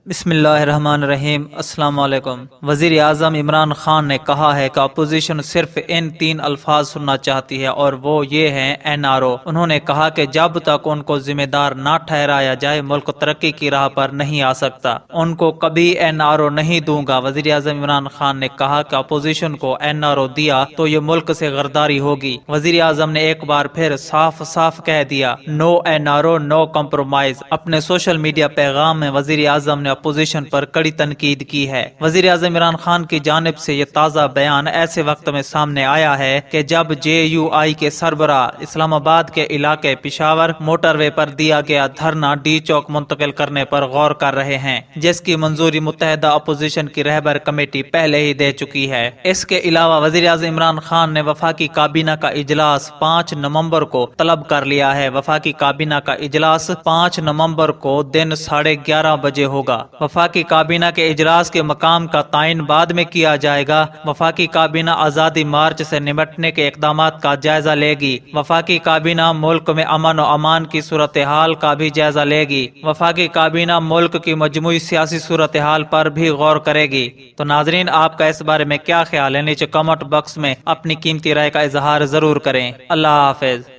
بسم اللہ الرحمن الرحیم۔ السلام علیکم۔ وزیر اعظم عمران خان نے کہا ہے کہ اپوزیشن صرف ان 3 الفاظ سننا چاہتی ہے اور وہ یہ ہیں NRO۔ انہوں نے کہا کہ جب تک ان کو ذمہ دار نہ ٹھہرایا جائے ملک ترقی کی راہ پر نہیں آ سکتا۔ ان کو کبھی NRO نہیں دوں گا۔ وزیر اعظم عمران خان نے کہا کہ اپوزیشن کو NRO دیا تو یہ ملک سے غداری ہوگی۔ وزیر اعظم نے ایک بار پھر صاف صاف کہہ دیا نو NRO نو کمپرومائز۔ اپنے سوشل میڈیا پیغام میں وزیر اعظم نے اپوزیشن پر کڑی تنقید کی ہے۔ وزیر اعظم عمران خان کی جانب سے یہ تازہ بیان ایسے وقت میں سامنے آیا ہے کہ جب JUI کے سربراہ اسلام آباد کے علاقے پشاور موٹر وے پر دیا گیا دھرنا ڈی چوک منتقل کرنے پر غور کر رہے ہیں، جس کی منظوری متحدہ اپوزیشن کی رہبر کمیٹی پہلے ہی دے چکی ہے۔ اس کے علاوہ وزیر اعظم عمران خان نے وفاقی کابینہ کا اجلاس 5 نومبر کو طلب کر لیا ہے۔ وفاقی کابینہ کا اجلاس 5 نومبر کو دن 11:30 بجے ہوگا۔ وفاقی کابینہ کے اجلاس کے مقام کا تعین بعد میں کیا جائے گا۔ وفاقی کابینہ آزادی مارچ سے نمٹنے کے اقدامات کا جائزہ لے گی۔ وفاقی کابینہ ملک میں امن و امان کی صورتحال کا بھی جائزہ لے گی۔ وفاقی کابینہ ملک کی مجموعی سیاسی صورتحال پر بھی غور کرے گی۔ تو ناظرین، آپ کا اس بارے میں کیا خیال ہے؟ نیچے کمنٹ باکس میں اپنی قیمتی رائے کا اظہار ضرور کریں۔ اللہ حافظ۔